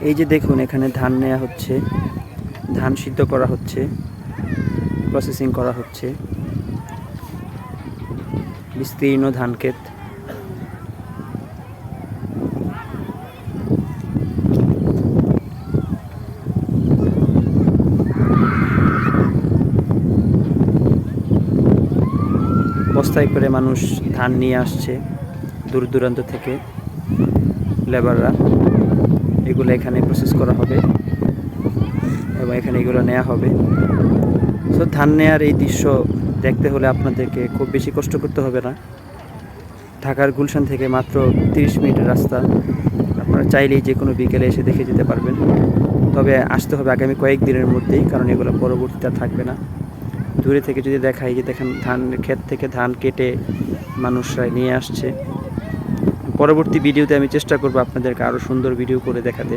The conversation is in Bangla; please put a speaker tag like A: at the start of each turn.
A: এই যে দেখুন এখানে ধান নেওয়া হচ্ছে, ধান সিদ্ধ করা হচ্ছে, প্রসেসিং করা হচ্ছে। বিস্তীর্ণ ধান ক্ষেত। বস্তায় করে মানুষ ধান নিয়ে আসছে দূর দূরান্ত থেকে, লেবাররা। এগুলো এখানে প্রসেস করা হবে এবং এখানে এগুলো নেওয়া হবে। সো ধান নেওয়ার এই দৃশ্য দেখতে হলে আপনাদেরকে খুব বেশি কষ্ট করতে হবে না। ঢাকার গুলশান থেকে মাত্র 30 মিনিটের রাস্তা। আপনারা চাইলেই যে কোনো বিকেলে এসে দেখে যেতে পারবেন। তবে আসতে হবে আগামী কয়েকদিনের মধ্যেই, কারণ এগুলো পরবর্তীতে আর থাকবে না। দূরে থেকে যদি দেখাই, যে দেখেন ধান ক্ষেত থেকে ধান কেটে মানুষরা নিয়ে আসছে। পরবর্তী ভিডিওতে আমি চেষ্টা করব আপনাদেরকে আরও সুন্দর ভিডিও করে দেখাতে।